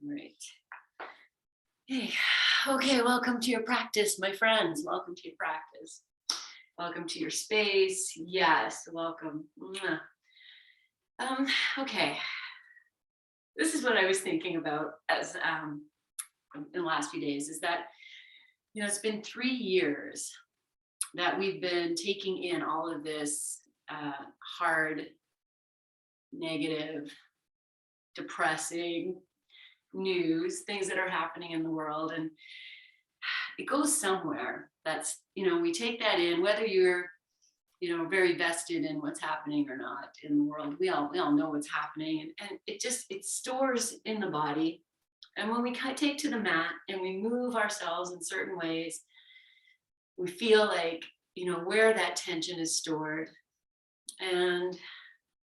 Right. Hey, okay, welcome to your practice, my friends. Welcome to your practice. Welcome to your space. Yes, welcome. Mwah. Okay. This is what I was thinking about as in the last few days is that, it's been 3 years that we've been taking in all of this hard, negative, depressing news, things that are happening in the world. And it goes somewhere. We take that in, whether you're, very vested in what's happening or not in the world. We all know what's happening. And it stores in the body. And when we take to the mat and we move ourselves in certain ways, we feel like, where that tension is stored. And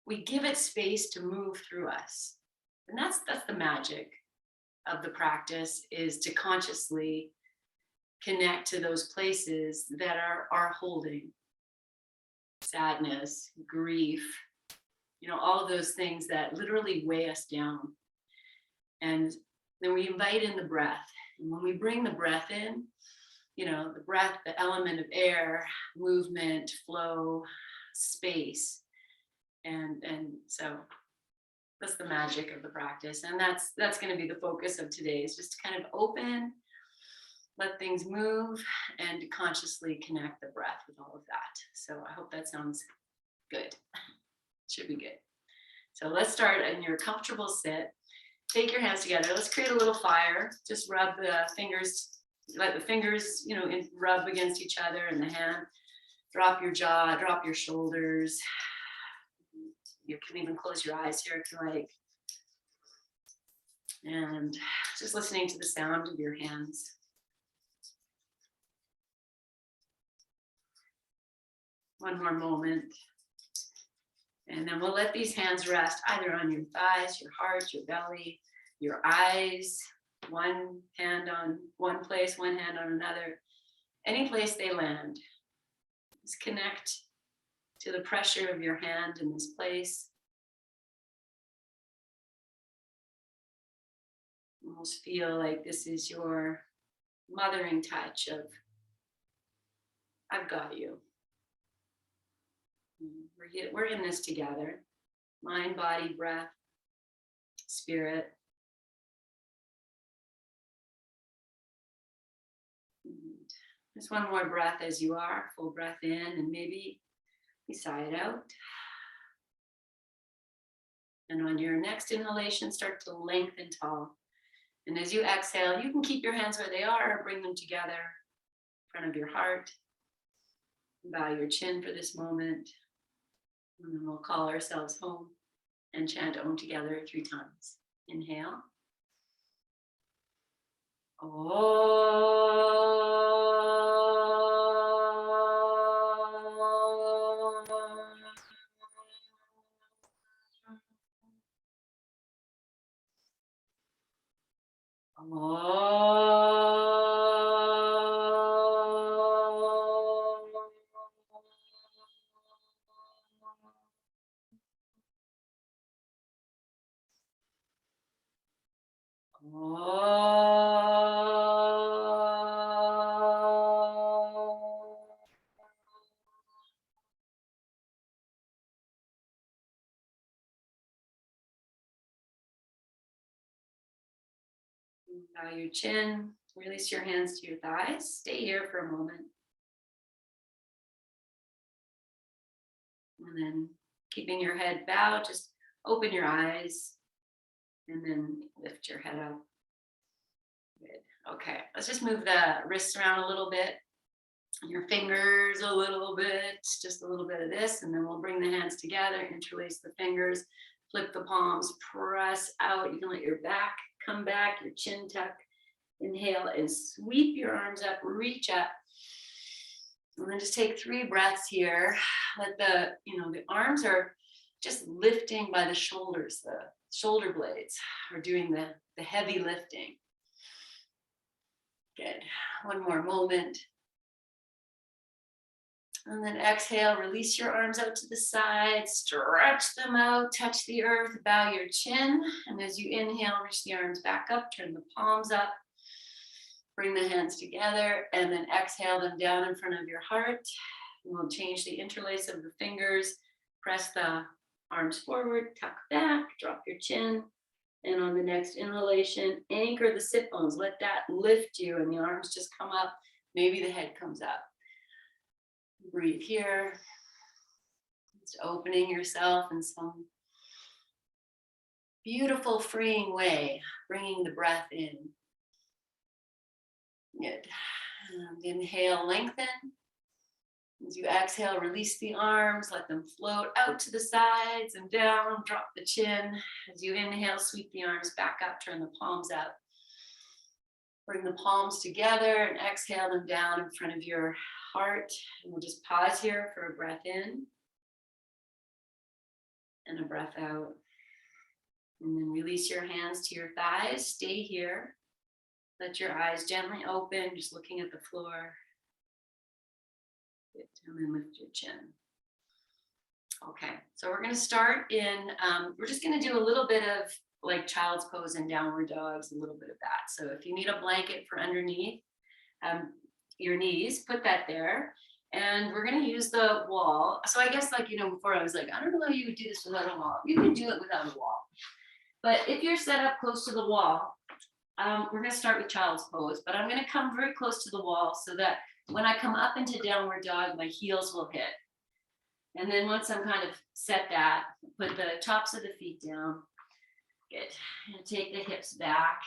we give it space to move through us. And that's the magic of the practice, is to consciously connect to those places that are holding sadness, grief, all of those things that literally weigh us down. And then we invite in the breath. And when we bring the breath in, the breath, the element of air, movement, flow, space. And so that's the magic of the practice. And that's going to be the focus of today, is just to kind of open, let things move, and to consciously connect the breath with all of that. So I hope that sounds good. Should be good. So let's start in your comfortable sit. Take your hands together. Let's create a little fire. Just rub the fingers, let the fingers, rub against each other, and the hand. Drop your jaw, drop your shoulders. You can even close your eyes here if you like. And just listening to the sound of your hands. One more moment. And then we'll let these hands rest either on your thighs, your heart, your belly, your eyes. One hand on one place, one hand on another. Any place they land. Just connect to the pressure of your hand in this place. Almost feel like this is your mothering touch of, I've got you. We're in this together. Mind, body, breath, spirit. Just one more breath as you are. Full breath in, and maybe you sigh it out. And on your next inhalation, start to lengthen tall. And as you exhale, you can keep your hands where they are or bring them together in front of your heart. Bow your chin for this moment. And then we'll call ourselves home and chant Om together 3 times. Inhale. Bow your chin, release your hands to your thighs. Stay here for a moment. And then keeping your head bowed, just open your eyes and then lift your head up. Good. Okay, let's just move the wrists around a little bit. Your fingers a little bit, just a little bit of this, and then we'll bring the hands together, interlace the fingers, flip the palms, press out. You can let your back come back, your chin tuck. Inhale and sweep your arms up, reach up. And then just take 3 breaths here. Let the arms are just lifting by the shoulders. The shoulder blades are doing the heavy lifting. Good. One more moment. And then exhale, release your arms out to the side, stretch them out, touch the earth, bow your chin. And as you inhale, reach the arms back up, turn the palms up, bring the hands together, and then exhale them down in front of your heart. And we'll change the interlace of the fingers, press the arms forward, tuck back, drop your chin. And on the next inhalation, anchor the sit bones, let that lift you, and the arms just come up, maybe the head comes up. Breathe here, just opening yourself in some beautiful freeing way, bringing the breath in. Good. And inhale, lengthen. As you exhale, release the arms, let them float out to the sides and down, drop the chin. As you inhale, sweep the arms back up, turn the palms up. Bring the palms together and exhale them down in front of your heart. And we'll just pause here for a breath in and a breath out. And then release your hands to your thighs. Stay here. Let your eyes gently open, just looking at the floor. Good. And then lift your chin. Okay, so we're going to start in, we're just going to do a little bit of like child's pose and downward dogs, a little bit of that. So if you need a blanket for underneath your knees, put that there. And we're going to use the wall. So I guess before I was like, I don't know how you would do this without a wall. You can do it without a wall. But if you're set up close to the wall, we're going to start with child's pose, but I'm going to come very close to the wall so that when I come up into downward dog, my heels will hit. And then once I'm kind of set that, put the tops of the feet down. Good. And take the hips back.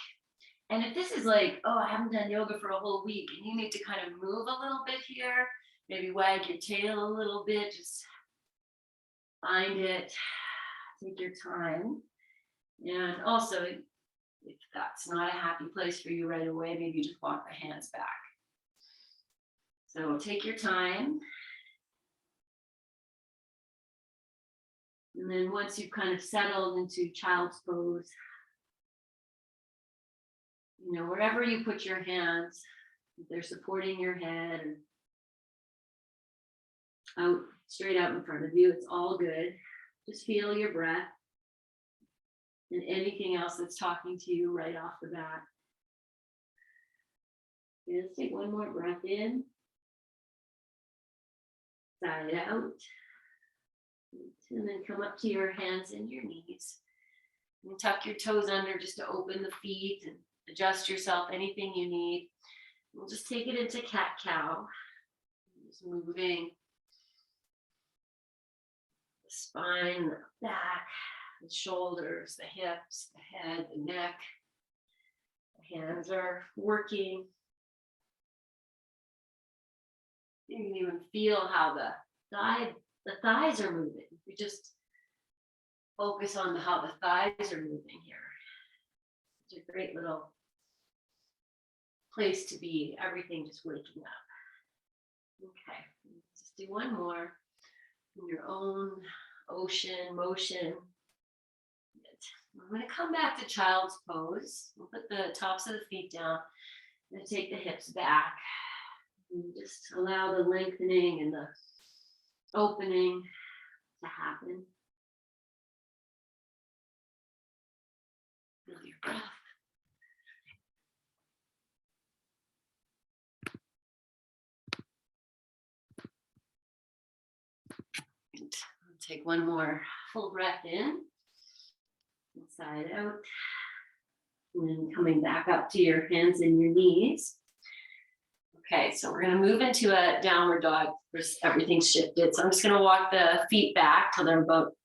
And if this is like, oh, I haven't done yoga for a whole week and you need to kind of move a little bit here, maybe wag your tail a little bit, just find it, take your time. And also, if that's not a happy place for you right away, maybe just walk the hands back. So take your time. And then once you've kind of settled into child's pose, wherever you put your hands, if they're supporting your head or out, straight out in front of you, it's all good. Just feel your breath and anything else that's talking to you right off the bat. Okay, let's take one more breath in, side out. And then come up to your hands and your knees. And tuck your toes under just to open the feet and adjust yourself, anything you need. We'll just take it into cat-cow. Just moving the spine, the back, the shoulders, the hips, the head, the neck. The hands are working. You can even feel how the thighs are moving. You just focus on how the thighs are moving here. It's a great little place to be, everything just waking up. Okay, just do one more in your own ocean motion. I'm going to come back to child's pose. We'll put the tops of the feet down and take the hips back. And just allow the lengthening and the opening to happen. Feel your breath. And take one more full breath in, inside out, and then coming back up to your hands and your knees. Okay, so we're going to move into a downward dog. Everything's shifted. So I'm just going to walk the feet back till they're about,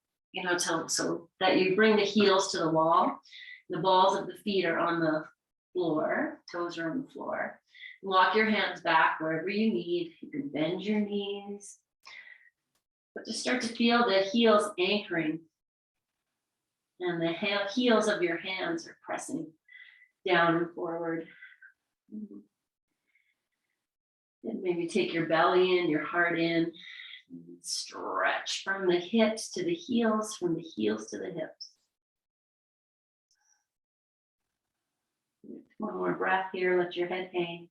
so that you bring the heels to the wall. The balls of the feet are on the floor, toes are on the floor. Walk your hands back wherever you need. You can bend your knees. But just start to feel the heels anchoring. And the heels of your hands are pressing down and forward. And maybe take your belly in, your heart in. And stretch from the hips to the heels, from the heels to the hips. One more breath here, let your head hang.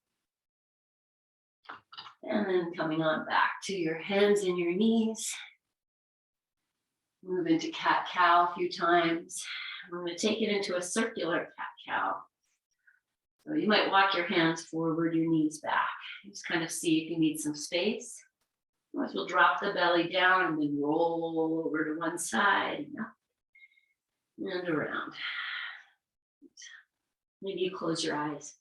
And then coming on back to your hands and your knees. Move into cat-cow a few times. I'm going to take it into a circular cat-cow. So you might walk your hands forward, your knees back. Just kind of see if you need some space. Otherwise, we'll drop the belly down and then roll over to one side and up and around. Maybe you close your eyes.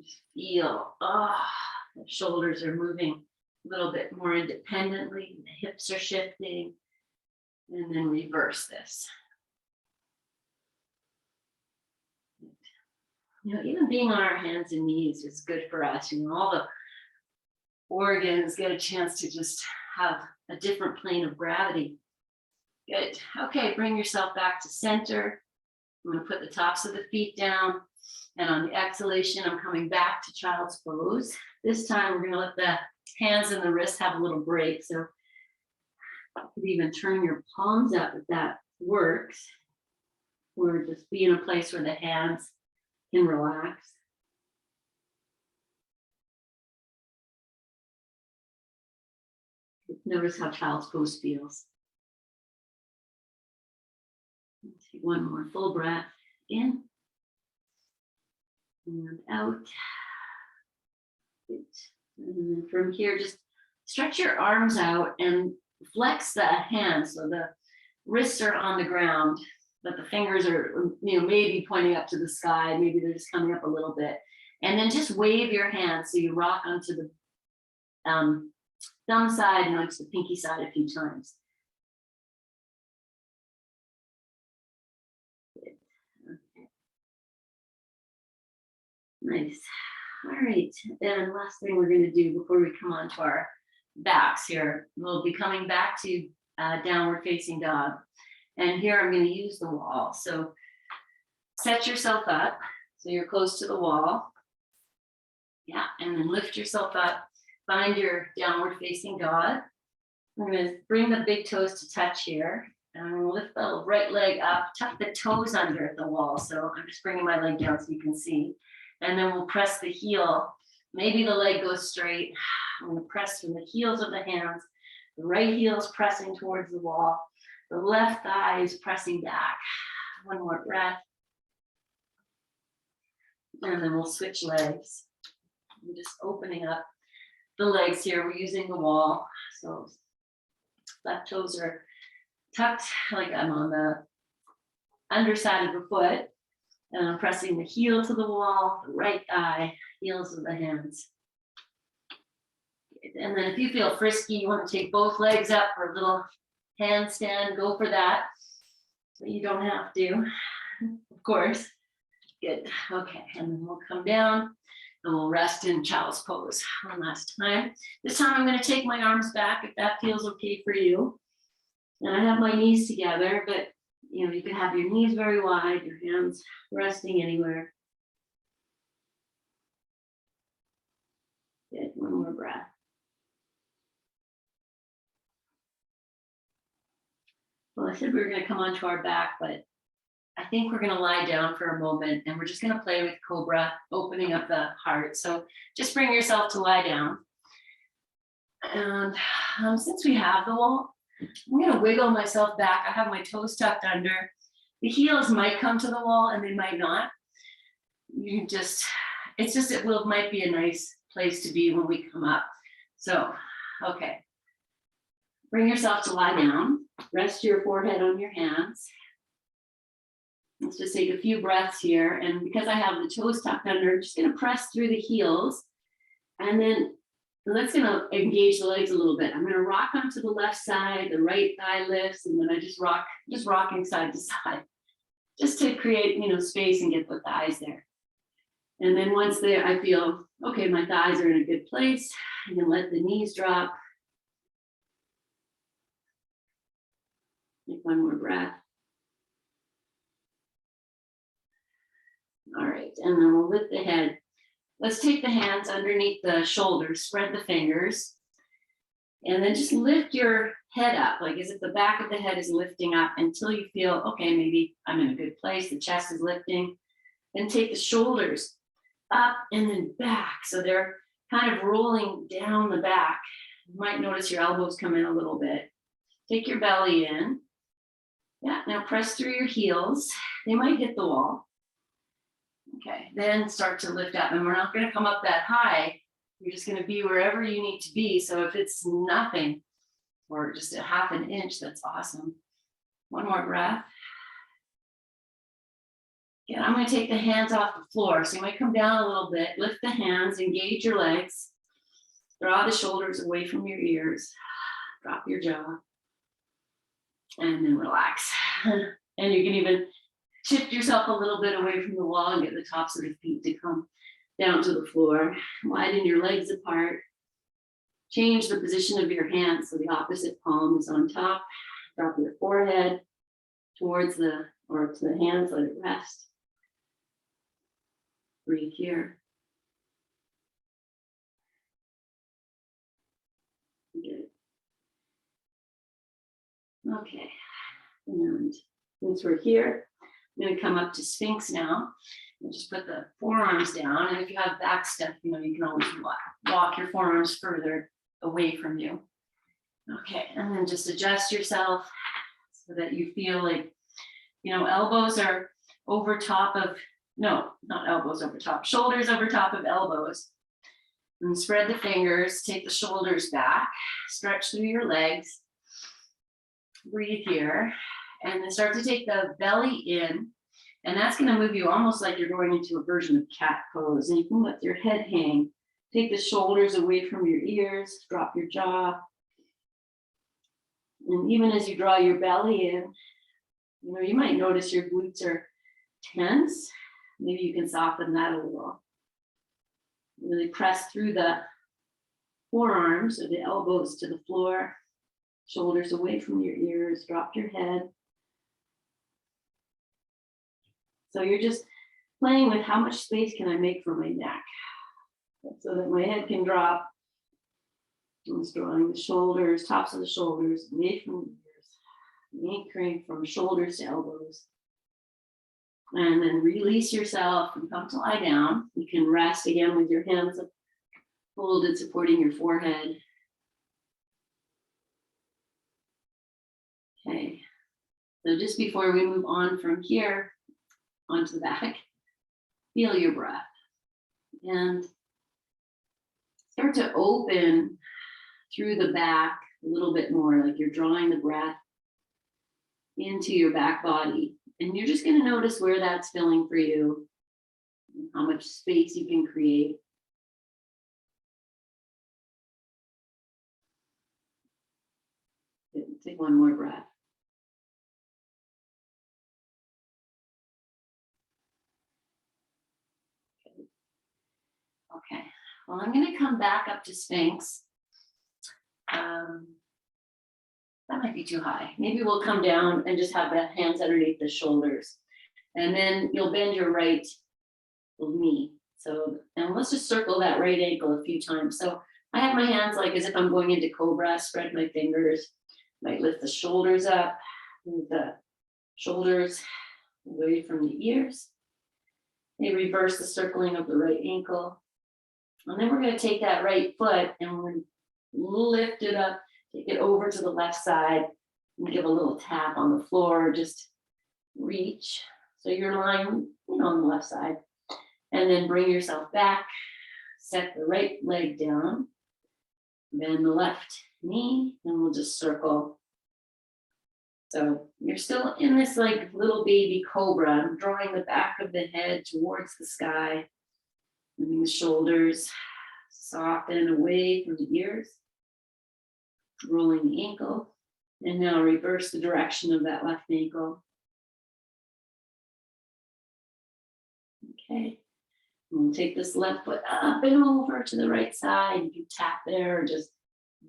Just feel, the shoulders are moving a little bit more independently. The hips are shifting. And then reverse this. You know, even being on our hands and knees is good for us. You know, all the organs get a chance to just have a different plane of gravity. Good. Okay, bring yourself back to center. I'm going to put the tops of the feet down. And on the exhalation, I'm coming back to child's pose. This time, we're going to let the hands and the wrists have a little break. So you could even turn your palms up if that works. Or just be in a place where the hands can relax. Notice how child's pose feels. Take one more full breath in and out. Good. And then from here, just stretch your arms out and flex the hands so the wrists are on the ground, but the fingers are, you know, maybe pointing up to the sky. Maybe they're just coming up a little bit. And then just wave your hands so you rock onto the thumb side and onto the pinky side a few times. Good. Okay. Nice. All right. And last thing we're going to do before we come on to our backs here, we'll be coming back to downward facing dog. And here I'm going to use the wall. So set yourself up so you're close to the wall. Yeah, and then lift yourself up. Find your downward facing dog. I'm going to bring the big toes to touch here. And I'm going to lift the right leg up, tuck the toes under the wall. So I'm just bringing my leg down so you can see. And then we'll press the heel. Maybe the leg goes straight. I'm going to press from the heels of the hands. The right heel is pressing towards the wall. The left thigh is pressing back. One more breath. And then we'll switch legs. I'm just opening up the legs here. We're using the wall. So left toes are tucked like I'm on the underside of the foot. And I'm pressing the heel to the wall, the right thigh, heels of the hands. And then if you feel frisky, you want to take both legs up for a little handstand, go for that. But you don't have to, of course. Good. Okay. And then we'll come down and we'll rest in child's pose one last time. This time I'm going to take my arms back if that feels okay for you. And I have my knees together, but you know, you can have your knees very wide, your hands resting anywhere. Good. One more breath. Well, I said we were going to come onto our back, but I think we're going to lie down for a moment and we're just going to play with Cobra, opening up the heart. So just bring yourself to lie down. And since we have the wall, I'm going to wiggle myself back. I have my toes tucked under. The heels might come to the wall and they might not. You just, it might be a nice place to be when we come up. So, okay. Bring yourself to lie down. Rest your forehead on your hands. Let's just take a few breaths here. And because I have the toes tucked under, I'm just going to press through the heels. And then that's going to engage the legs a little bit. I'm going to rock onto the left side, the right thigh lifts, and then I just rocking side to side, just to create, you know, space and get the thighs there. And then once there, I feel, okay, my thighs are in a good place. I can let the knees drop. Take one more breath. All right, and then we'll lift the head. Let's take the hands underneath the shoulders, spread the fingers, and then just lift your head up, like as if the back of the head is lifting up until you feel, okay, maybe I'm in a good place, the chest is lifting. Then take the shoulders up and then back. So they're kind of rolling down the back. You might notice your elbows come in a little bit. Take your belly in. Yeah, now press through your heels. They might hit the wall. Okay, then start to lift up. And we're not going to come up that high. You're just going to be wherever you need to be. So if it's nothing or just a half an inch, that's awesome. One more breath. Yeah, I'm going to take the hands off the floor. So you might come down a little bit, lift the hands, engage your legs, draw the shoulders away from your ears, drop your jaw, and then relax. And you can even shift yourself a little bit away from the wall and get the tops of the feet to come down to the floor. Widen your legs apart. Change the position of your hands so the opposite palm is on top. Drop your forehead towards to the hands, let it rest. Breathe here. Good. Okay. And since we're here, I'm going to come up to Sphinx now. And just put the forearms down. And if you have back stuff, you can always walk your forearms further away from you. Okay, and then just adjust yourself so that you feel like, elbows are over top of, no, not elbows over top, shoulders over top of elbows. And spread the fingers, take the shoulders back, stretch through your legs. Breathe here, and then start to take the belly in. And that's going to move you almost like you're going into a version of cat pose. And you can let your head hang. Take the shoulders away from your ears, drop your jaw. And even as you draw your belly in, you might notice your glutes are tense. Maybe you can soften that a little. Really press through the forearms or the elbows to the floor, shoulders away from your ears, drop your head. So you're just playing with how much space can I make for my neck so that my head can drop. I'm just drawing the shoulders, tops of the shoulders, away from the ears, anchoring from shoulders to elbows. And then release yourself and come to lie down. You can rest again with your hands folded, supporting your forehead. Okay, so just before we move on from here onto the back, feel your breath and start to open through the back a little bit more, like you're drawing the breath into your back body. And you're just going to notice where that's filling for you, how much space you can create. Take one more breath. Okay, well, I'm going to come back up to Sphinx. That might be too high. Maybe we'll come down and just have the hands underneath the shoulders. And then you'll bend your right knee. So, and let's just circle that right ankle a few times. So I have my hands like as if I'm going into cobra, spread my fingers, might lift the shoulders up, move the shoulders away from the ears. They reverse the circling of the right ankle. And then we're going to take that right foot and we're going to lift it up, take it over to the left side and give a little tap on the floor, just reach. So you're lying, on the left side. And then bring yourself back, set the right leg down, then the left knee, and we'll just circle. So you're still in this like little baby cobra. I'm drawing the back of the head towards the sky, moving the shoulders, soften away from the ears, rolling the ankle, and now reverse the direction of that left ankle. Okay. We'll take this left foot up and over to the right side. You can tap there or just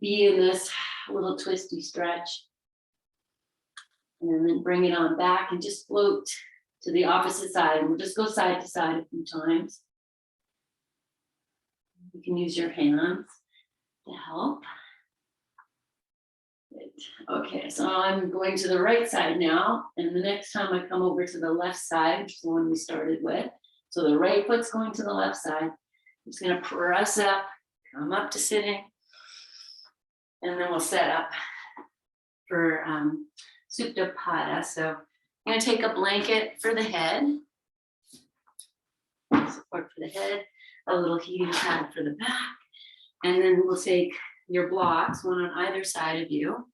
be in this little twisty stretch. And then bring it on back and just float to the opposite side. And we'll just go side to side a few times. You can use your hands to help. Good. Okay, so I'm going to the right side now. And the next time I come over to the left side, which is the one we started with. So the right foot's going to the left side. I'm just going to press up Come up to sitting. And then we'll set up for Supta Pada. So I'm going to take a blanket for the head, support for the head, a little heating pad for the back, and then we'll take your blocks, one on either side of you,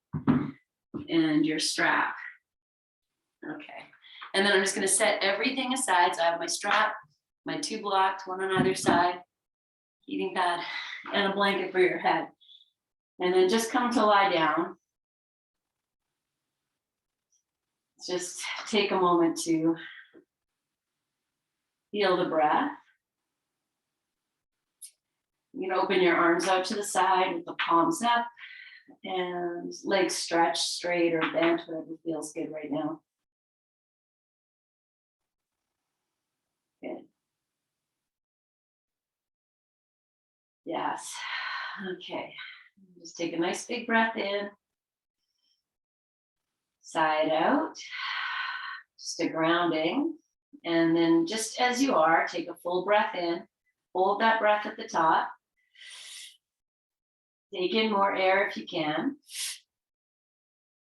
and your strap. Okay. And then I'm just going to set everything aside. So I have my strap, my 2 blocks, one on either side, heating pad, and a blanket for your head. And then just come to lie down. Just take a moment to feel the breath. You can open your arms out to the side with the palms up and legs stretched straight or bent, whatever feels good right now. Good. Yes. Okay. Just take a nice big breath in. Side out. Just a grounding. And then just as you are, take a full breath in. Hold that breath at the top. Take in more air if you can.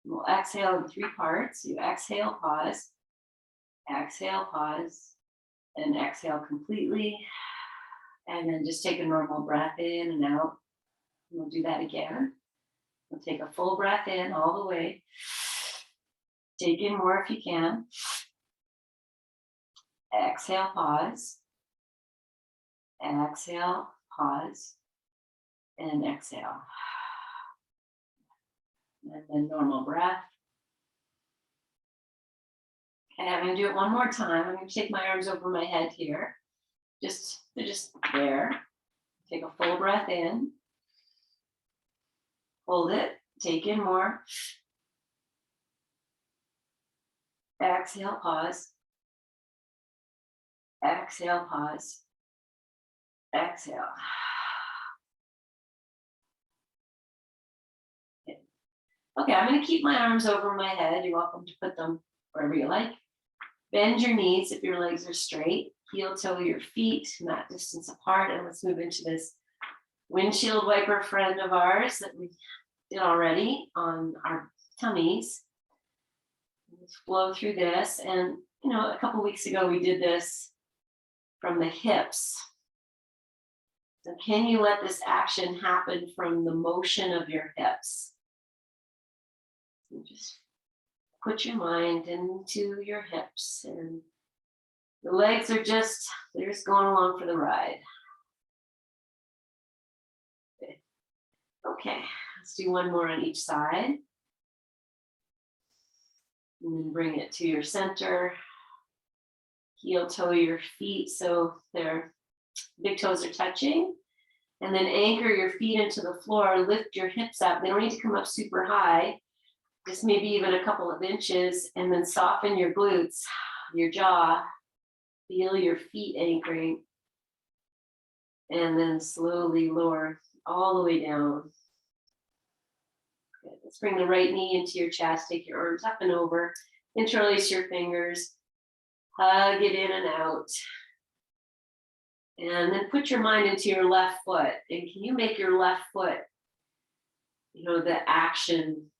We'll exhale in 3 parts. You exhale, pause, and exhale completely. And then just take a normal breath in and out. We'll do that again. We'll take a full breath in all the way. Take in more if you can. Exhale, pause. Exhale, pause. And exhale. And then normal breath. Okay, I'm going to do it one more time. I'm going to take my arms over my head here. They're just there. Take a full breath in. Hold it. Take in more. Exhale, pause. Exhale, pause. Exhale. Okay, I'm going to keep my arms over my head. You're welcome to put them wherever you like. Bend your knees if your legs are straight. Heel toe your feet, mat distance apart. And let's move into this windshield wiper friend of ours that we did already on our tummies. Let's flow through this. And, a couple weeks ago, we did this from the hips. So can you let this action happen from the motion of your hips? And just put your mind into your hips, and the legs are they're just going along for the ride. Okay, let's do one more on each side. And then bring it to your center. Heel toe your feet so their big toes are touching. And then anchor your feet into the floor. Lift your hips up. They don't need to come up super high. Just maybe even a couple of inches, and then soften your glutes, your jaw, feel your feet anchoring, and then slowly lower all the way down. Good. Let's bring the right knee into your chest, take your arms up and over, interlace your fingers, hug it in and out, and then put your mind into your left foot. And can you make your left foot, the action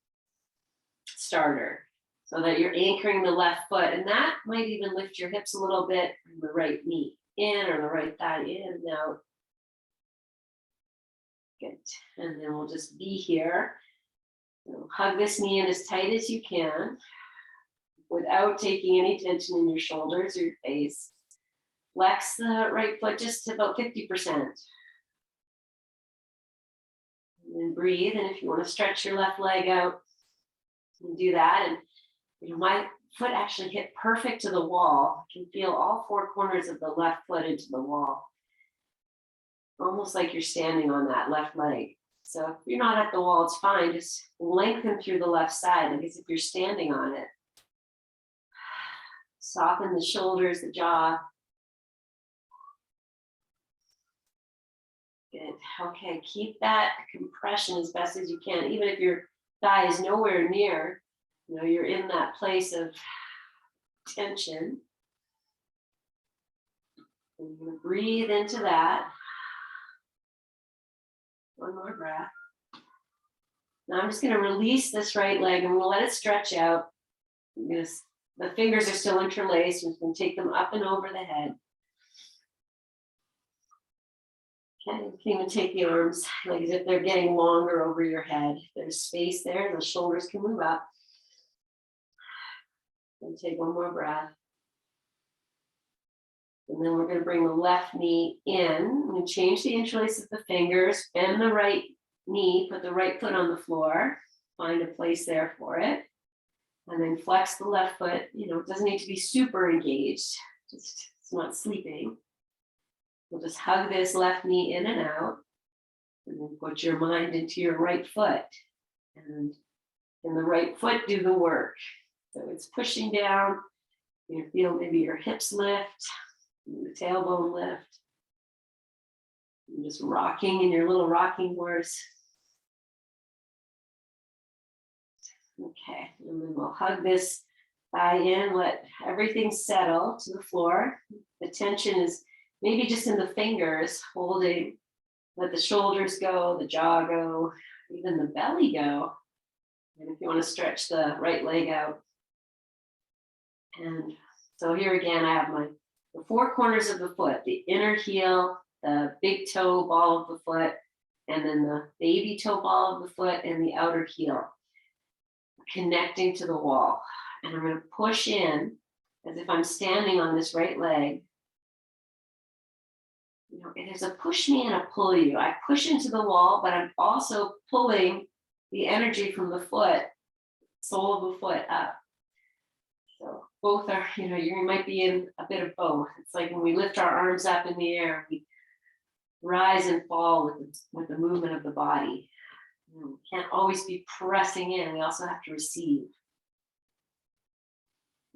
starter, so that you're anchoring the left foot, and that might even lift your hips a little bit, from the right knee in or the right thigh in and out. Good. And then we'll just be here. So hug this knee in as tight as you can without taking any tension in your shoulders or your face. Flex the right foot just to about 50%. And then breathe, and if you want to stretch your left leg out, you can do that. And my foot actually hit perfect to the wall. You can feel all 4 corners of the left foot into the wall. Almost like you're standing on that left leg. So if you're not at the wall, it's fine. Just lengthen through the left side, like as if you're standing on it. Soften the shoulders, the jaw. Good. Okay, keep that compression as best as you can, even if your thigh is nowhere near, you're in that place of tension. And you're going to breathe into that. one more breath. Now I'm just going to release this right leg. I'm going to let it stretch out. The fingers are still interlaced. I'm going to take them up and over the head. Okay, you can even take the arms like as if they're getting longer over your head. There's space there. The shoulders can move up. And take one more breath. And then we're going to bring the left knee in. I'm going to change the interlace of the fingers. Bend the right knee. Put the right foot on the floor. Find a place there for it. And then flex the left foot. You know, it doesn't need to be super engaged. Just it's not sleeping. We'll just hug this left knee in and out. And then put your mind into your right foot. And in the right foot, do the work. So it's pushing down. You feel maybe your hips lift, the tailbone lift. You're just rocking in your little rocking horse. Okay, and then we'll hug this thigh in, let everything settle to the floor. The tension is maybe just in the fingers, holding, let the shoulders go, the jaw go, even the belly go. And if you want to stretch the right leg out. And so here again, I have the four corners of the foot, the inner heel, the big toe ball of the foot, and then the baby toe ball of the foot and the outer heel, connecting to the wall. And I'm going to push in as if I'm standing on this right leg. You know, it is a push me and a pull you. I push into the wall, but I'm also pulling the energy from the foot, sole of the foot up. So both are, you know, you might be in a bit of both. It's like when we lift our arms up in the air, we rise and fall with the movement of the body. You know, we can't always be pressing in. We also have to receive.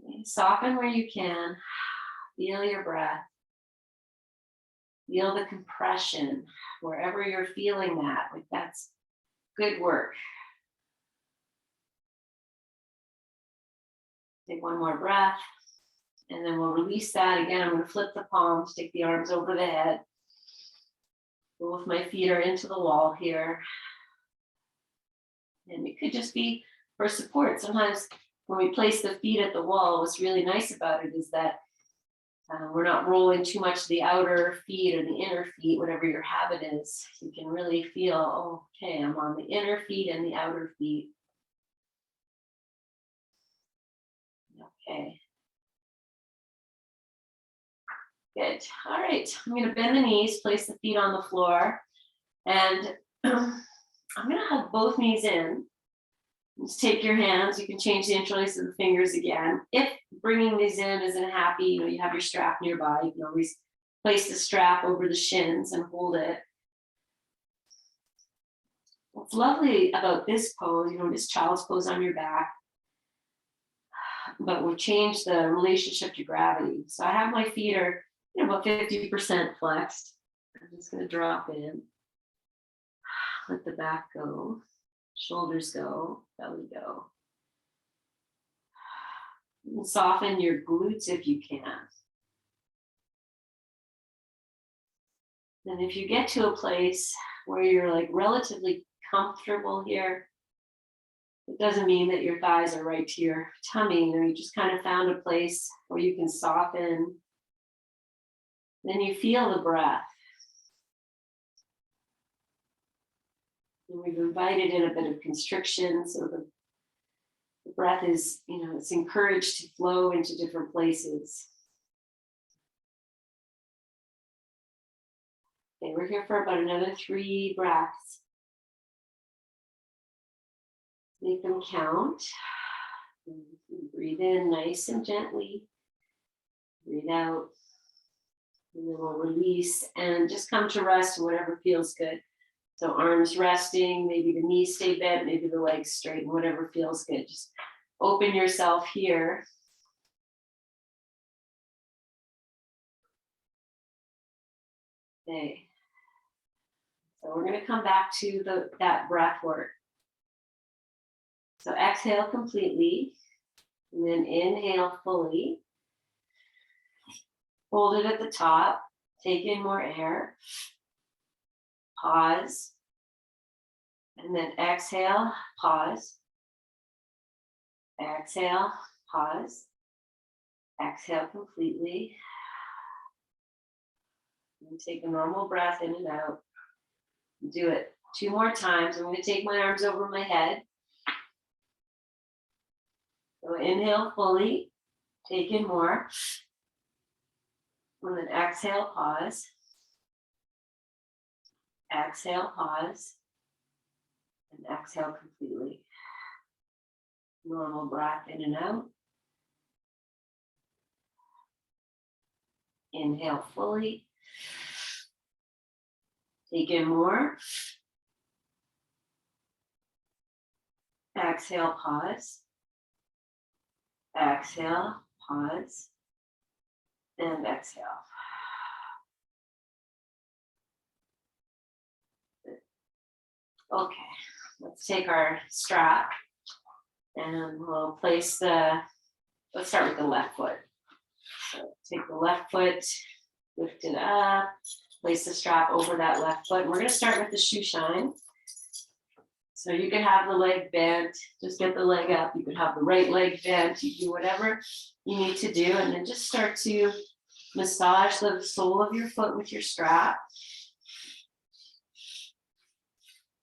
Okay, soften where you can. Feel your breath. Feel the compression wherever you're feeling that. Like that's good work. Take one more breath, and then we'll release that again. I'm going to flip the palms, take the arms over the head. Both my feet are into the wall here. And it could just be for support. Sometimes when we place the feet at the wall, what's really nice about it is that we're not rolling too much the outer feet or the inner feet, whatever your habit is. You can really feel, oh, okay, I'm on the inner feet and the outer feet. Okay. Good. All right. I'm going to bend the knees, place the feet on the floor, and I'm going to hug both knees in. Just take your hands. You can change the interlace of the fingers again. If bringing these in isn't happy, you know, you have your strap nearby. You can always place the strap over the shins and hold it. What's lovely about this pose, you know, this child's pose on your back, but we'll change the relationship to gravity. So I have my feet are, you know, about 50% flexed. I'm just going to drop in. Let the back go. Shoulders go. Belly go. And soften your glutes if you can. And if you get to a place where you're like relatively comfortable here, it doesn't mean that your thighs are right to your tummy. You know, you just kind of found a place where you can soften. Then you feel the breath. And we've invited in a bit of constriction, so the breath is, you know, it's encouraged to flow into different places. Okay, we're here for about another 3 breaths. Make them count. Breathe in nice and gently. Breathe out. And then we'll release and just come to rest, whatever feels good. So arms resting, maybe the knees stay bent, maybe the legs straight, whatever feels good. Just open yourself here. Okay. So we're going to come back to that breath work. So exhale completely, and then inhale fully. Hold it at the top. Take in more air. Pause. And then exhale, pause. Exhale, pause. Exhale completely. And take a normal breath in and out. Do it 2 more times. I'm going to take my arms over my head. So inhale fully, take in more. And then exhale, pause. Exhale, pause. And exhale completely. Normal breath in and out. Inhale fully. Take in more. Exhale, pause. Exhale, pause. And exhale. Okay, let's take our strap and we'll place let's start with the left foot. So take the left foot, lift it up, place the strap over that left foot. And we're going to start with the shoe shine. So you can have the leg bent, just get the leg up. You can have the right leg bent. You do whatever you need to do. And then just start to massage the sole of your foot with your strap.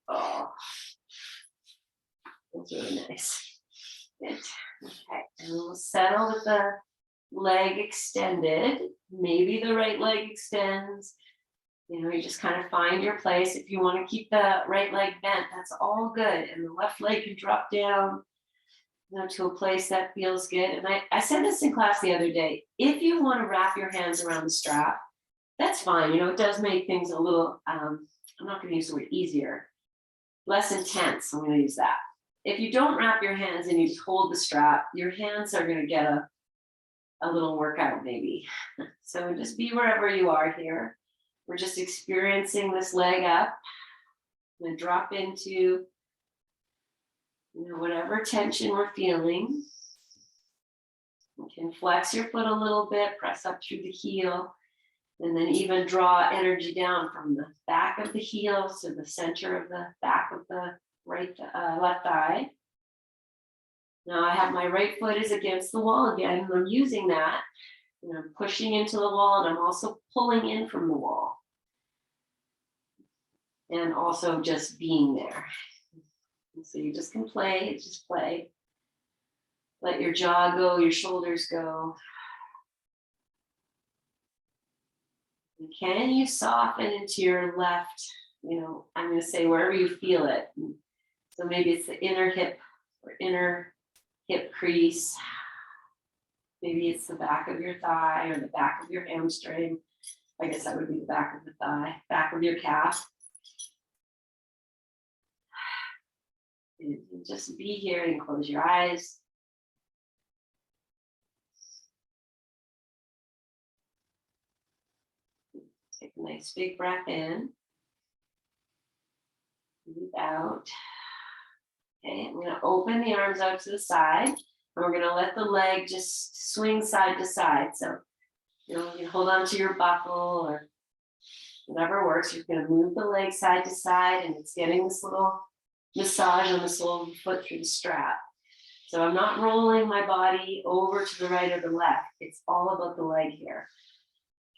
Oh, that's really nice. Good. Okay, and we'll settle with the leg extended. Maybe the right leg extends. You know, you just kind of find your place. If you want to keep the right leg bent, that's all good. And the left leg can drop down, you know, to a place that feels good. And I said this in class the other day. If you want to wrap your hands around the strap, that's fine. You know, it does make things a little, I'm not going to use the word easier, less intense. I'm going to use that. If you don't wrap your hands and you just hold the strap, your hands are going to get a little workout maybe. So just be wherever you are here. We're just experiencing this leg up. I'm going to drop into, you know, whatever tension we're feeling. You can flex your foot a little bit, press up through the heel, and then even draw energy down from the back of the heel to the center of the back of the left thigh. Now I have my right foot is against the wall again, and I'm using that. And I'm pushing into the wall, and I'm also pulling in from the wall. And also just being there. And so you just can play, just play. Let your jaw go, your shoulders go. And can you soften into your left, you know, I'm going to say wherever you feel it. So maybe it's the inner hip or inner hip crease. Maybe it's the back of your thigh or the back of your hamstring. I guess that would be the back of the thigh, back of your calf. And just be here and close your eyes. Take a nice big breath in. Breathe out. Okay, I'm going to open the arms out to the side. And we're going to let the leg just swing side to side. So, you know, you can hold on to your buckle or whatever works. You're going to move the leg side to side, and it's getting this little massage on the sole of the foot through the strap. So I'm not rolling my body over to the right or the left. It's all about the leg here.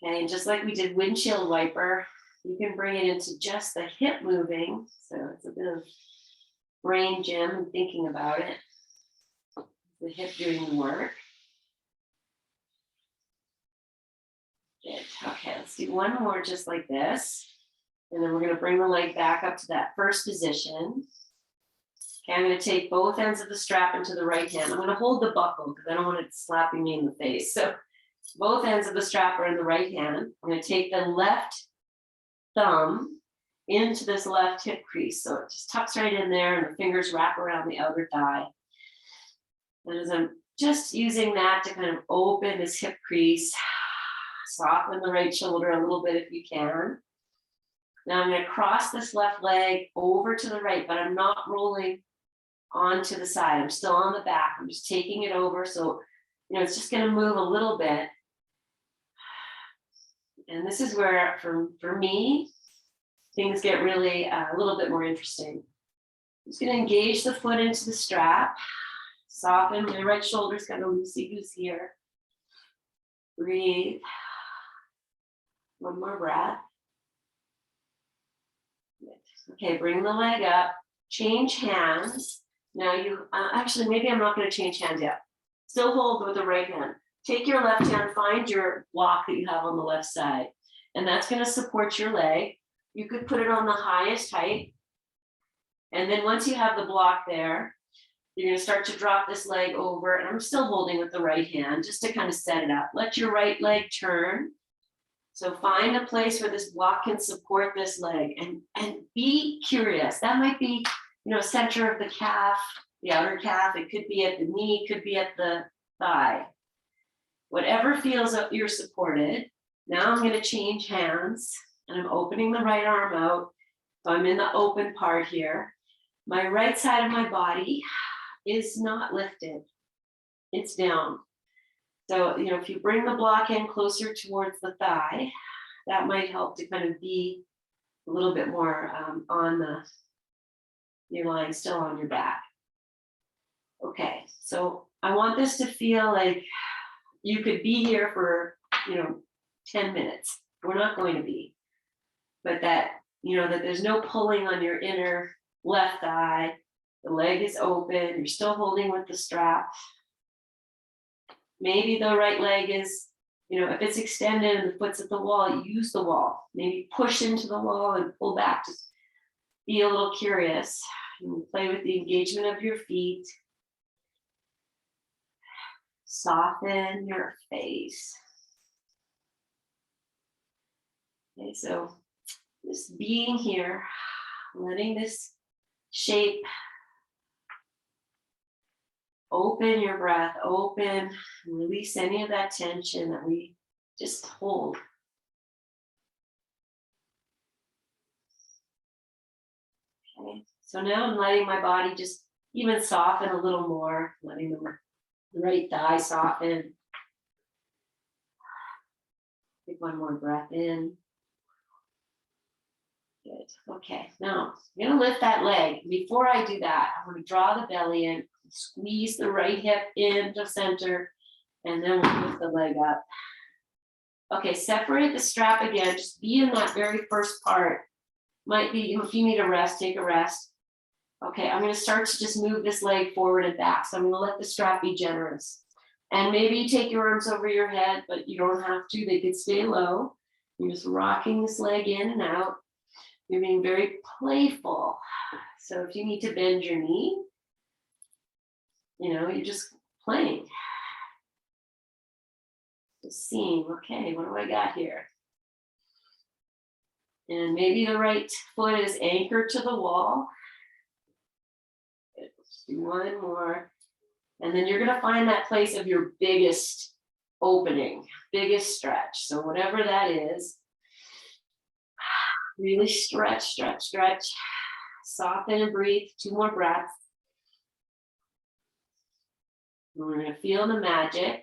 Okay, and just like we did windshield wiper, you can bring it into just the hip moving. So it's a bit of brain gym and thinking about it. The hip doing the work. Good. Okay, let's do one more just like this. And then we're going to bring the leg back up to that first position. Okay, I'm going to take both ends of the strap into the right hand. I'm going to hold the buckle because I don't want it slapping me in the face. So both ends of the strap are in the right hand. I'm going to take the left thumb into this left hip crease. So it just tucks right in there, and the fingers wrap around the outer thigh. And as I'm just using that to kind of open this hip crease, soften the right shoulder a little bit if you can. Now I'm going to cross this left leg over to the right, but I'm not rolling onto the side. I'm still on the back. I'm just taking it over. So, you know, it's just going to move a little bit. And this is where, for me, things get really a little bit more interesting. Just gonna engage the foot into the strap. Soften, my right shoulder's got a loosey-goosey here. Breathe. One more breath. Okay, bring the leg up. Change hands. Now you, actually, maybe I'm not gonna change hands yet. Still hold with the right hand. Take your left hand, find your block that you have on the left side. And that's gonna support your leg. You could put it on the highest height. And then once you have the block there, you're gonna start to drop this leg over, and I'm still holding with the right hand just to kind of set it up. Let your right leg turn. So find a place where this block can support this leg, and be curious. That might be, center of the calf, the outer calf. It could be at the knee, could be at the thigh. Whatever feels that you're supported. Now I'm going to change hands, and I'm opening the right arm out. So I'm in the open part here. My right side of my body is not lifted. It's down. So, if you bring the block in closer towards the thigh, that might help to kind of be a little bit more you're lying still on your back. Okay, so I want this to feel like you could be here for, 10 minutes. We're not going to be, but that there's no pulling on your inner left thigh. The leg is open. You're still holding with the strap. Maybe the right leg is, if it's extended and the foot's at the wall, use the wall. Maybe push into the wall and pull back. Just be a little curious. And play with the engagement of your feet. Soften your face. Okay, so just being here, letting this shape open your breath, open, release any of that tension that we just hold. Okay, so now I'm letting my body just even soften a little more, letting the right thigh soften. Take one more breath in. Good. Okay, now I'm going to lift that leg. Before I do that, I'm going to draw the belly in, squeeze the right hip into center, and then we'll lift the leg up. Okay, separate the strap again. Just be in that very first part. Might be, if you need a rest, take a rest. Okay, I'm going to start to just move this leg forward and back. So I'm going to let the strap be generous. And maybe you take your arms over your head, but you don't have to. They could stay low. You're just rocking this leg in and out. You're being very playful. So if you need to bend your knee, you're just playing. Just seeing, okay, what do I got here? And maybe the right foot is anchored to the wall. Let's do one more. And then you're going to find that place of your biggest opening, biggest stretch. So whatever that is, really stretch, stretch, stretch. Soften and breathe. 2 more breaths. And we're going to feel the magic.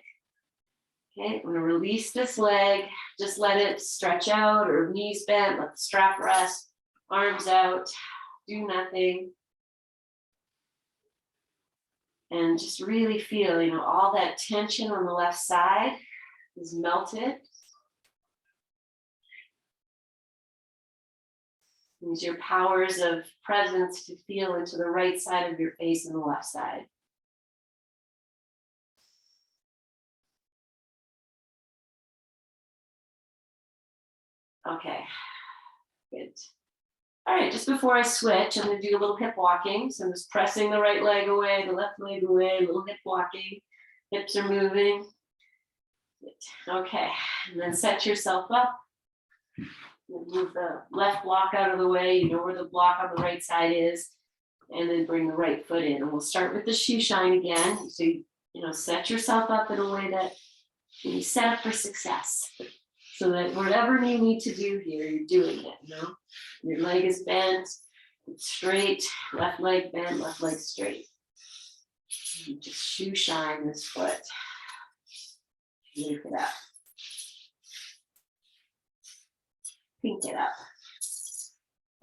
Okay, I'm going to release this leg. Just let it stretch out, or knees bent. Let the strap rest. Arms out. Do nothing. And just really feel, all that tension on the left side is melted. Use your powers of presence to feel into the right side of your face and the left side. Okay, good. All right, just before I switch, I'm going to do a little hip walking. So I'm just pressing the right leg away, the left leg away, a little hip walking. Hips are moving. Good. Okay, and then set yourself up. Move the left block out of the way. You know where the block on the right side is. And then bring the right foot in. And we'll start with the shoe shine again. So, set yourself up in a way that you set up for success. So that whatever you need to do here, you're doing it, Your leg is bent, straight, left leg bent, left leg straight. And just shoe shine this foot. Lift it up. Pink it up.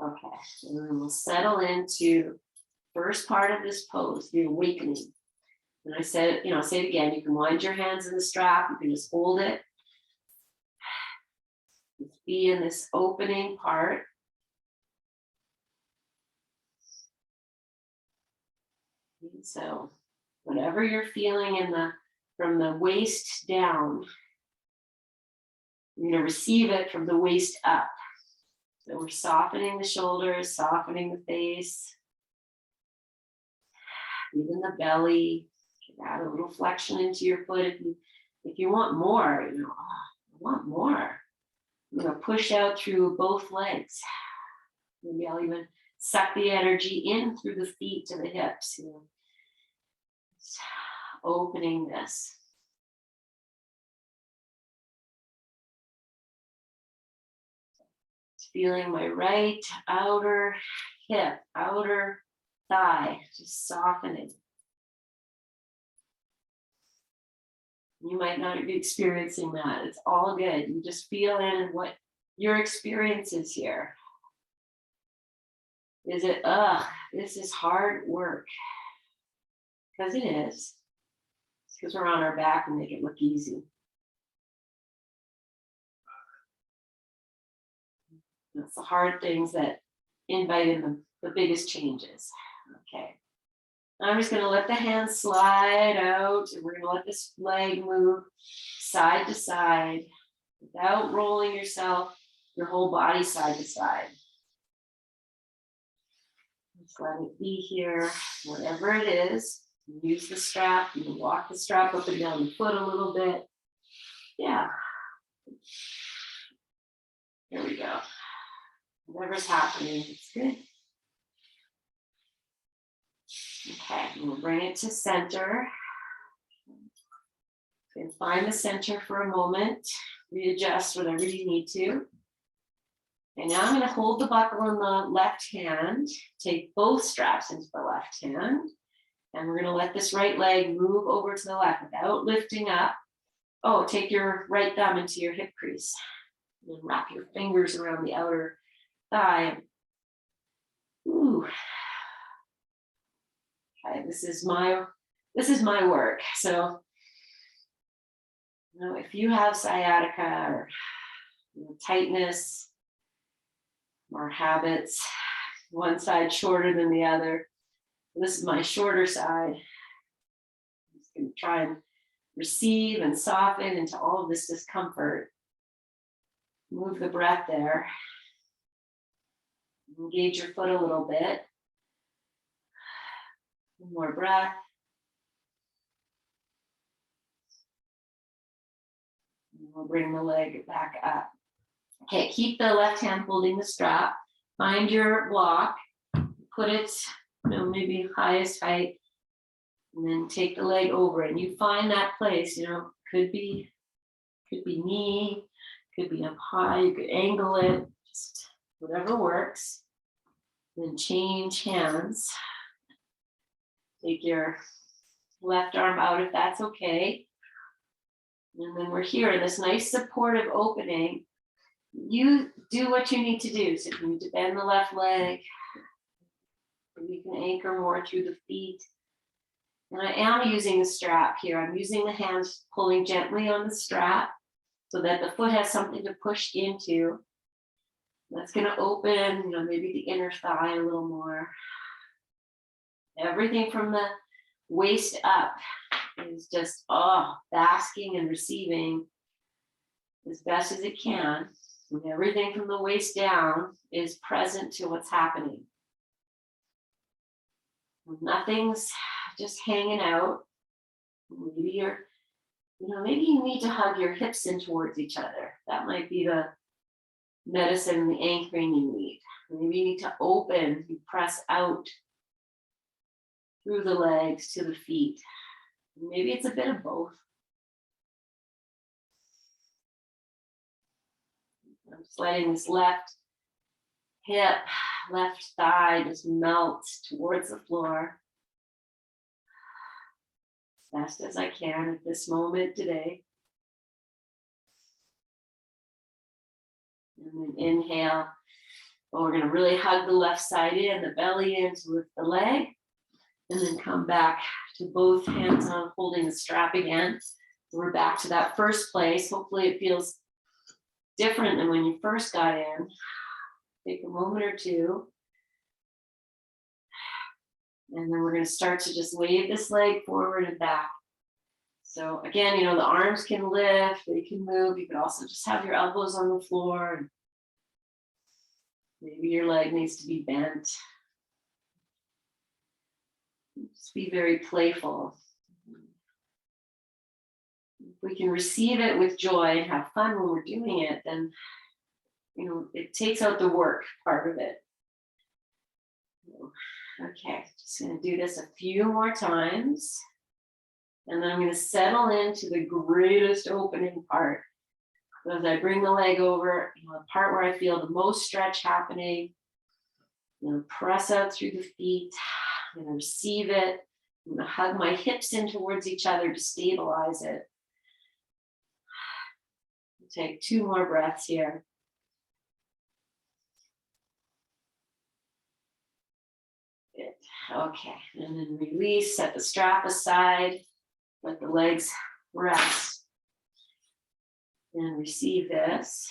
Okay, and then we'll settle into first part of this pose, the awakening. And I said, I'll say it again, you can wind your hands in the strap, you can just hold it. Just be in this opening part. And so whatever you're feeling from the waist down, you're going to receive it from the waist up. So we're softening the shoulders, softening the face, even the belly. Add a little flexion into your foot if you want more. I want more. I'm going to push out through both legs. Maybe I'll even suck the energy in through the feet to the hips. Just opening this. Feeling my right outer hip, outer thigh, just softening. You might not be experiencing that. It's all good. You just feel in what your experience is here. Is it, this is hard work? Because it is. It's because we're on our back and make it look easy. That's the hard things that invite in the biggest changes. Okay. I'm just going to let the hands slide out, and we're going to let this leg move side to side without rolling your whole body side to side. Just let it be here, whatever it is. Use the strap. You can walk the strap up and down the foot a little bit. Yeah. There we go. Whatever's happening, it's good. Okay, we'll bring it to center. You can find the center for a moment. Readjust whatever you need to. And now I'm going to hold the buckle in the left hand. Take both straps into the left hand. And we're going to let this right leg move over to the left without lifting up. Oh, take your right thumb into your hip crease. And wrap your fingers around the outer thigh. Ooh. Okay, this is my work. So, if you have sciatica or tightness or habits, one side shorter than the other, this is my shorter side. I'm just going to try and receive and soften into all of this discomfort. Move the breath there. Engage your foot a little bit. One more breath. And we'll bring the leg back up. Okay, keep the left hand holding the strap. Find your block. Put it, maybe highest height. And then take the leg over. And you find that place, could be knee, could be up high. You could angle it, just whatever works. Then change hands. Take your left arm out if that's okay. And then we're here in this nice supportive opening. You do what you need to do. So if you need to bend the left leg, you can anchor more through the feet. And I am using the strap here. I'm using the hands pulling gently on the strap so that the foot has something to push into. That's going to open, maybe the inner thigh a little more. Everything from the waist up is just, basking and receiving as best as it can. And everything from the waist down is present to what's happening. Nothing's just hanging out. Maybe maybe you need to hug your hips in towards each other. That might be the medicine, the anchoring you need. Maybe you need to open, you press out through the legs to the feet. Maybe it's a bit of both. I'm just letting this left hip, left thigh just melt towards the floor as fast as I can at this moment today. And then inhale. We're going to really hug the left side in, the belly in to lift the leg. And then come back to both hands on holding the strap again. We're back to that first place. Hopefully it feels different than when you first got in. Take a moment or two. And then we're going to start to just wave this leg forward and back. So again, the arms can lift, they can move. You could also just have your elbows on the floor. And maybe your leg needs to be bent. Just be very playful. If we can receive it with joy and have fun when we're doing it, then it takes out the work part of it. Okay, just going to do this a few more times. And then I'm going to settle into the greatest opening part. So as I bring the leg over, the part where I feel the most stretch happening, press out through the feet. I'm going to receive it. I'm going to hug my hips in towards each other to stabilize it. Take 2 more breaths here. Good. Okay, and then release, set the strap aside, let the legs rest, and receive this.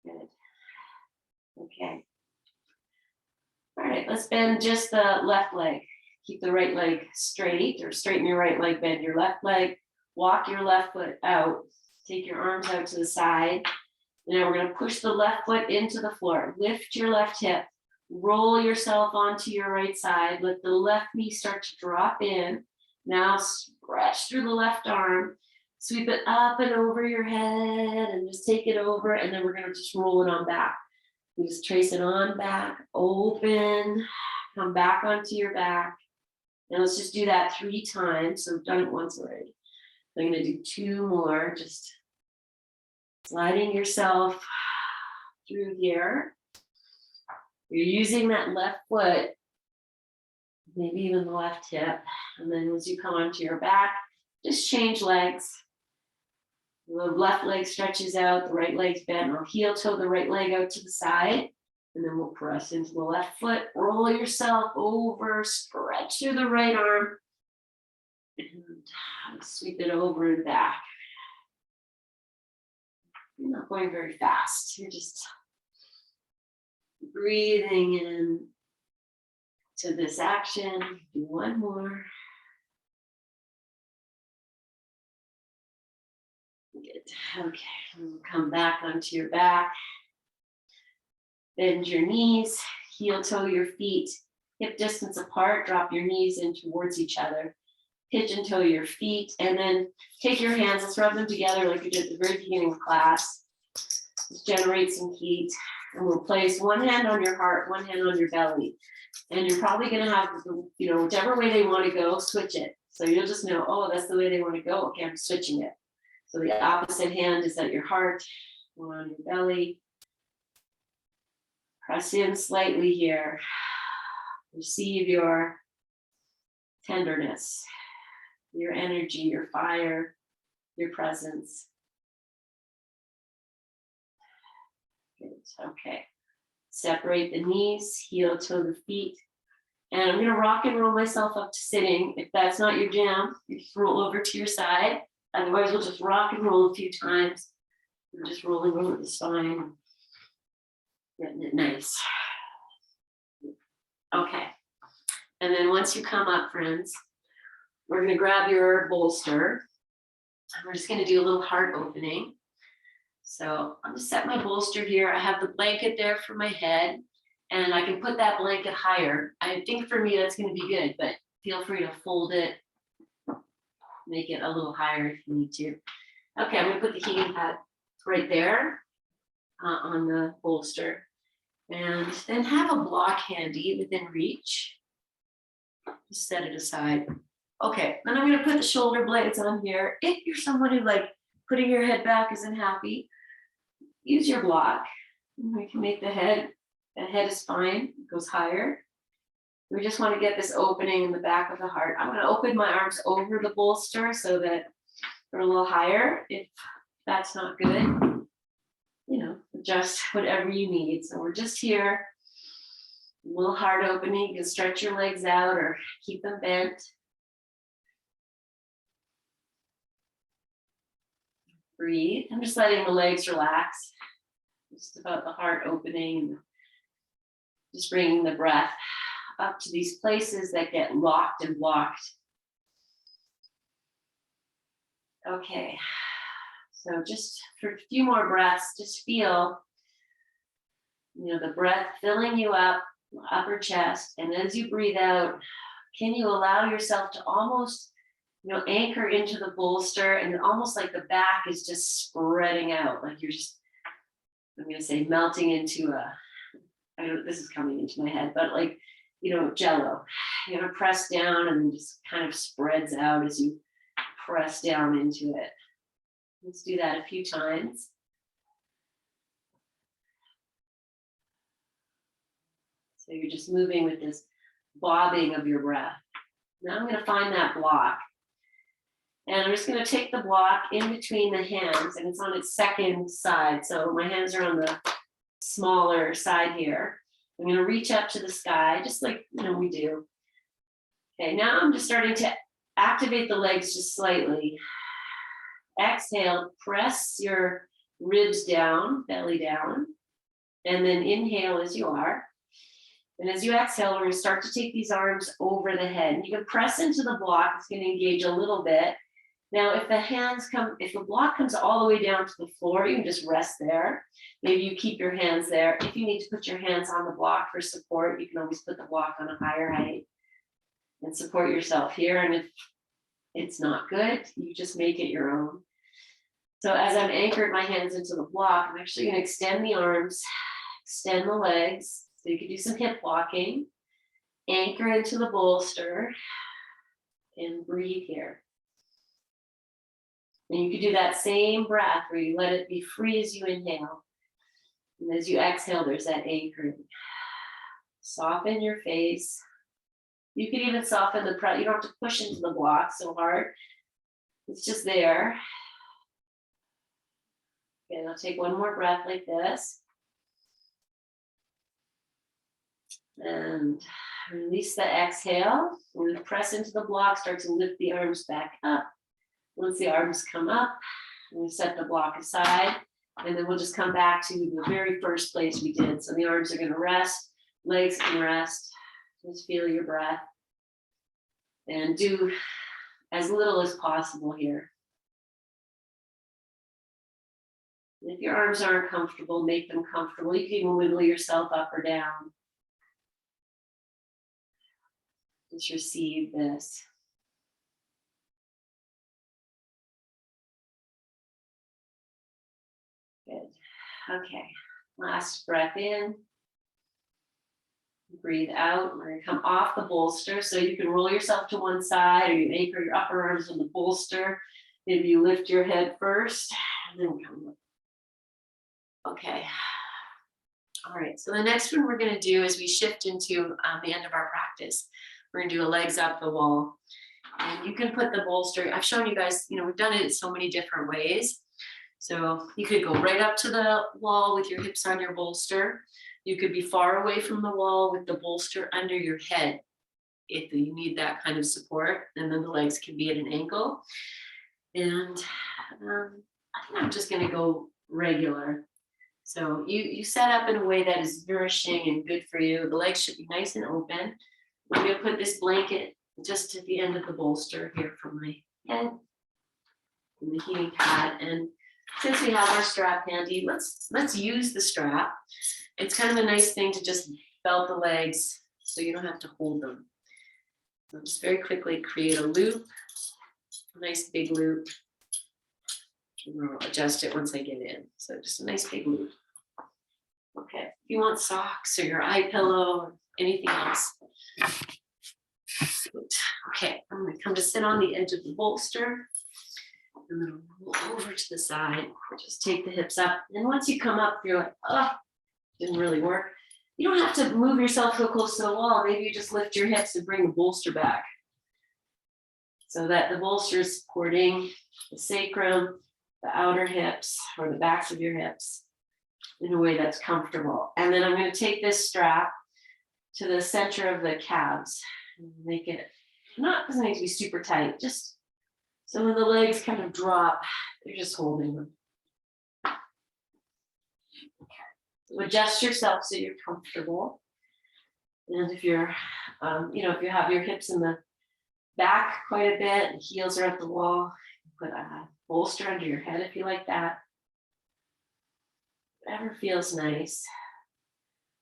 Good. Okay. All right, let's bend just the left leg. Keep the right leg straight, or straighten your right leg, bend your left leg, walk your left foot out, take your arms out to the side. Now we're going to push the left foot into the floor. Lift your left hip, roll yourself onto your right side. Let the left knee start to drop in. Now stretch through the left arm, sweep it up and over your head and just take it over. And then we're going to just roll it on back. You just trace it on back, open, come back onto your back. And let's just do that 3 times. So we've done it once already. I'm going to do 2 more, just sliding yourself through here. You're using that left foot, maybe even the left hip. And then as you come onto your back, just change legs. The left leg stretches out, the right leg's bent. I'll heel toe the right leg out to the side. And then we'll press into the left foot, roll yourself over, stretch through the right arm, and sweep it over and back. You're not going very fast. You're just breathing in to this action. Do 1 more. Good. Okay, we'll come back onto your back. Bend your knees, heel toe your feet, hip distance apart, drop your knees in towards each other. Pigeon toe your feet, and then take your hands, let's rub them together like we did at the very beginning of class. Just generate some heat, and we'll place 1 hand on your heart, 1 hand on your belly. And you're probably gonna have, whichever way they wanna go, switch it. So you'll just know, oh, that's the way they wanna go, okay, I'm switching it. So the opposite hand is at your heart, 1 on your belly. Press in slightly here. Receive your tenderness, your energy, your fire, your presence. Good. Okay. Separate the knees, heel toe the feet. And I'm going to rock and roll myself up to sitting. If that's not your jam, you just roll over to your side. Otherwise, we'll just rock and roll a few times. We're just rolling over the spine. Getting it nice. Okay. And then once you come up, friends, we're going to grab your bolster. We're just going to do a little heart opening. So I'm going to set my bolster here. I have the blanket there for my head, and I can put that blanket higher. I think for me that's going to be good, but feel free to fold it, make it a little higher if you need to. Okay, I'm going to put the heating pad right there on the bolster. And then have a block handy within reach. Just set it aside. Okay, then I'm going to put the shoulder blades on here. If you're someone who putting your head back isn't happy, use your block. We can make the head is fine, it goes higher. We just want to get this opening in the back of the heart. I'm going to open my arms over the bolster so that they're a little higher. If that's not good, Adjust whatever you need. So we're just here, a little heart opening. You can stretch your legs out or keep them bent. Breathe. I'm just letting the legs relax. Just about the heart opening. Just bringing the breath up to these places that get locked and blocked. Okay. So just for a few more breaths, just feel, the breath filling you up, upper chest. And as you breathe out, can you allow yourself to almost, anchor into the bolster, and almost like the back is just spreading out, like you're just, I'm going to say melting into I don't, this is coming into my head, but like, Jello, press down and just kind of spreads out as you press down into it. Let's do that a few times. So you're just moving with this bobbing of your breath. Now I'm going to find that block. And I'm just going to take the block in between the hands, and it's on its second side. So my hands are on the smaller side here. I'm going to reach up to the sky, just like we do. Okay, now I'm just starting to activate the legs just slightly. Exhale, press your ribs down, belly down, and then inhale as you are. And as you exhale, we're going to start to take these arms over the head. You can press into the block. It's going to engage a little bit. Now, if the block comes all the way down to the floor, you can just rest there. Maybe you keep your hands there. If you need to put your hands on the block for support, you can always put the block on a higher height and support yourself here. And if it's not good, you just make it your own. So as I'm anchored my hands into the block, I'm actually going to extend the arms, extend the legs. So you can do some hip walking, anchor into the bolster, and breathe here. And you can do that same breath where you let it be free as you inhale. And as you exhale, there's that anchoring. Soften your face. You can even soften the press. You don't have to push into the block so hard. It's just there. Okay, I'll take one more breath like this. And release the exhale. We're going to press into the block, start to lift the arms back up. Once the arms come up, we'll set the block aside, and then we'll just come back to the very first place we did. So the arms are going to rest, legs can rest. Just feel your breath and do as little as possible here. If your arms aren't comfortable, make them comfortable. You can even wiggle yourself up or down. Just receive this. Good. Okay. Last breath in. Breathe out. We're going to come off the bolster. So you can roll yourself to one side, or you anchor your upper arms on the bolster. Maybe you lift your head first and then come up. Okay. All right. So the next one we're going to do is we shift into the end of our practice. We're going to do a legs up the wall. And you can put the bolster. I've shown you guys, we've done it in so many different ways. So you could go right up to the wall with your hips on your bolster. You could be far away from the wall with the bolster under your head if you need that kind of support. And then the legs can be at an angle. And I think I'm just going to go regular. So you set up in a way that is nourishing and good for you. The legs should be nice and open. I'm going to put this blanket just at the end of the bolster here for my head and the heating pad. And since we have our strap handy, let's use the strap. It's kind of a nice thing to just belt the legs so you don't have to hold them. So just very quickly create a loop, a nice big loop. And I'll adjust it once I get in. So just a nice big loop. Okay, if you want socks or your eye pillow or anything else. Okay, I'm going to come to sit on the edge of the bolster. I'm going to roll over to the side. Just take the hips up. And once you come up, you're like, oh, didn't really work. You don't have to move yourself so close to the wall. Maybe you just lift your hips and bring the bolster back so that the bolster is supporting the sacrum, the outer hips, or the backs of your hips. in a way that's comfortable. And then I'm going to take this strap to the center of the calves and make it, doesn't need to be super tight, just so when the legs kind of drop, you're just holding them. So adjust yourself so you're comfortable. And if you're, if you have your hips in the back quite a bit, and heels are at the wall, put a bolster under your head if you like that. Whatever feels nice.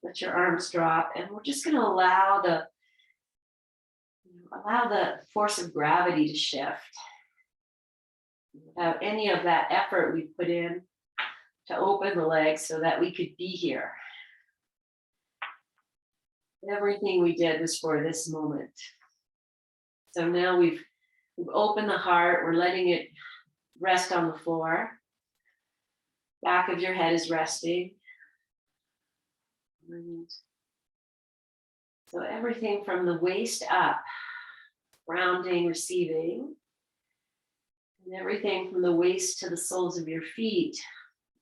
Let your arms drop, and we're just going to allow the force of gravity to shift without any of that effort we put in to open the legs so that we could be here. Everything we did was for this moment. So now we've opened the heart, we're letting it rest on the floor. Back of your head is resting. And so everything from the waist up, grounding, receiving, and everything from the waist to the soles of your feet,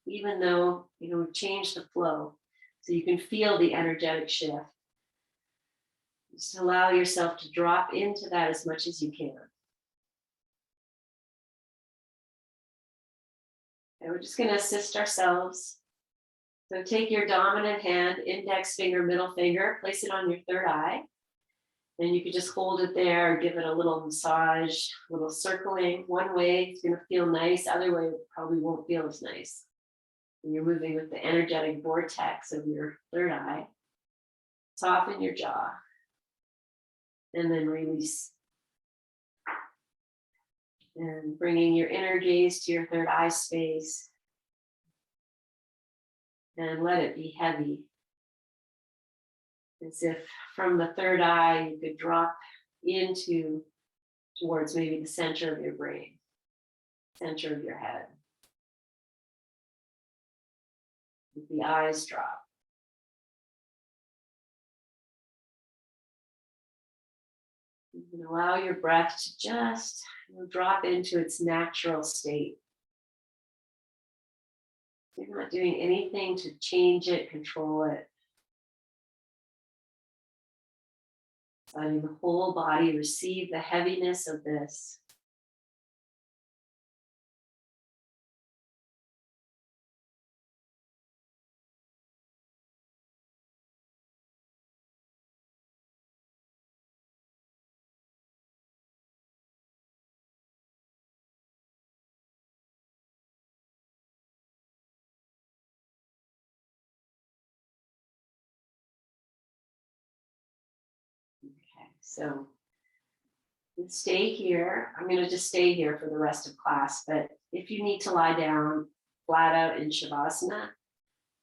even though, we've changed the flow, so you can feel the energetic shift. Just allow yourself to drop into that as much as you can. And we're just going to assist ourselves. So take your dominant hand, index finger, middle finger, place it on your third eye. And you could just hold it there, give it a little massage, a little circling. One way, it's going to feel nice. Other way, it probably won't feel as nice. And you're moving with the energetic vortex of your third eye. Soften your jaw. And then release. And bringing your inner gaze to your third eye space. And let it be heavy. As if from the third eye, you could drop towards maybe the center of your brain, center of your head. With the eyes drop. You can allow your breath to just drop into its natural state. You're not doing anything to change it, control it. Letting the whole body receive the heaviness of this. Okay, so stay here. I'm going to just stay here for the rest of class, but if you need to lie down flat out in Shavasana,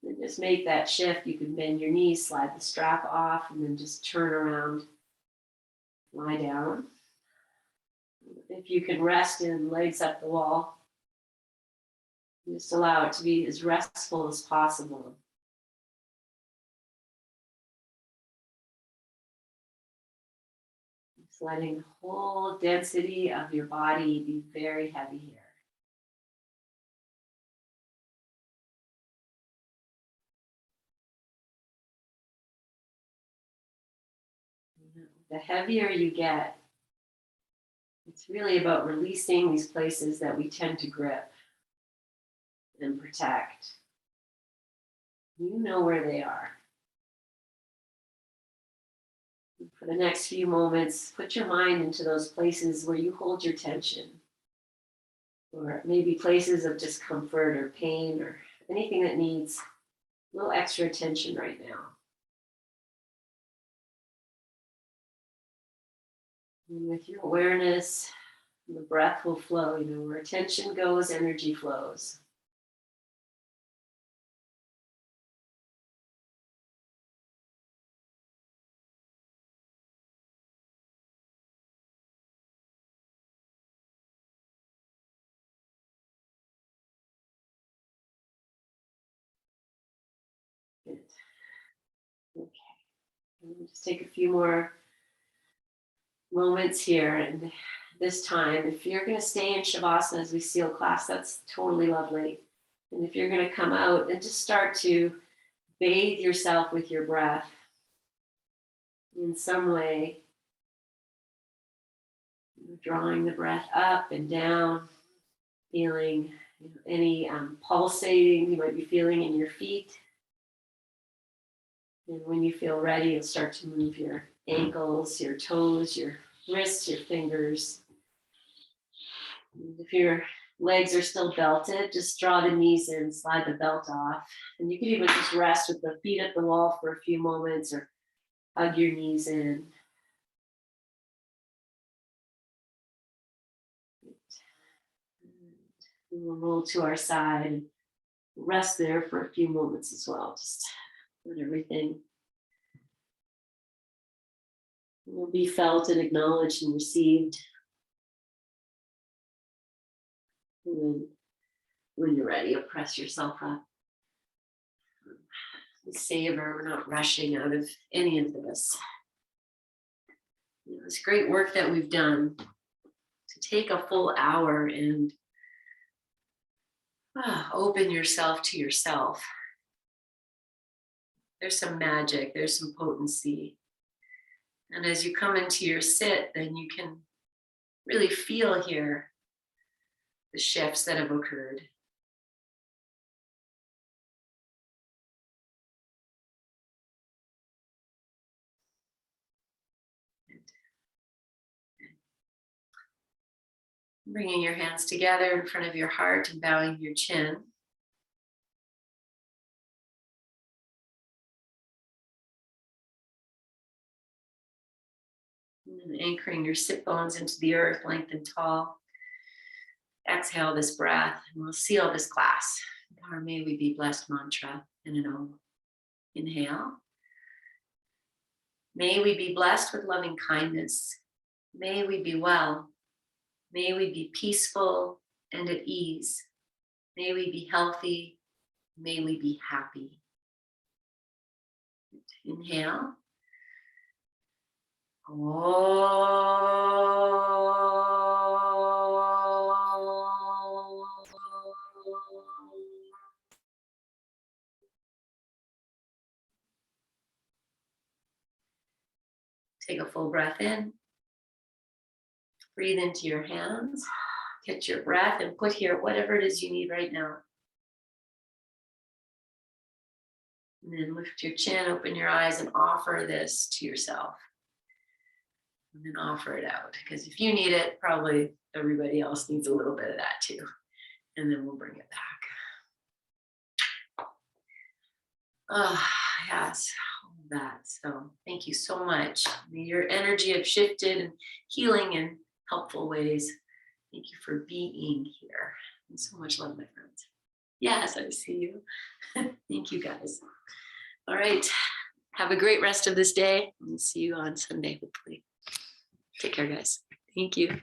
then just make that shift. You can bend your knees, slide the strap off, and then just turn around, lie down. If you can rest in legs up the wall, just allow it to be as restful as possible. Just letting the whole density of your body be very heavy here. The heavier you get, it's really about releasing these places that we tend to grip and protect. You know where they are. For the next few moments, put your mind into those places where you hold your tension, or maybe places of discomfort or pain or anything that needs a little extra attention right now. And with your awareness, the breath will flow. Where attention goes, energy flows. Good. Okay. Just take a few more moments here, and this time, if you're going to stay in Shavasana as we seal class, that's totally lovely. And if you're going to come out, and just start to bathe yourself with your breath in some way, drawing the breath up and down, feeling any pulsating you might be feeling in your feet. And when you feel ready, you'll start to move your ankles, your toes, your wrists, your fingers. And if your legs are still belted, just draw the knees in, slide the belt off. And you can even just rest with the feet at the wall for a few moments or hug your knees in. And we'll roll to our side and rest there for a few moments as well. Just let everything will be felt and acknowledged and received. And then when you're ready, you'll press yourself up. Savor, we're not rushing out of any of this. It's great work that we've done to take a full hour and open yourself to yourself. There's some magic, there's some potency. And as you come into your sit, then you can really feel here the shifts that have occurred. Bringing your hands together in front of your heart and bowing your chin. And anchoring your sit bones into the earth, lengthen tall. Exhale this breath, and we'll seal this class. Our may we be blessed mantra in an O. Inhale. May we be blessed with loving kindness. May we be well. May we be peaceful and at ease. May we be healthy. May we be happy. Inhale. Take a full breath in. Breathe into your hands. Catch your breath and put here whatever it is you need right now. And then lift your chin, open your eyes, and offer this to yourself. And then offer it out. Because if you need it, probably everybody else needs a little bit of that too. And then we'll bring it back. Oh, yes, all of that. So thank you so much. May your energy have shifted and healing in helpful ways. Thank you for being here. And so much love, my friends. Yes, I see you. Thank you, guys. All right. Have a great rest of this day. And see you on Sunday, hopefully. Take care, guys. Thank you.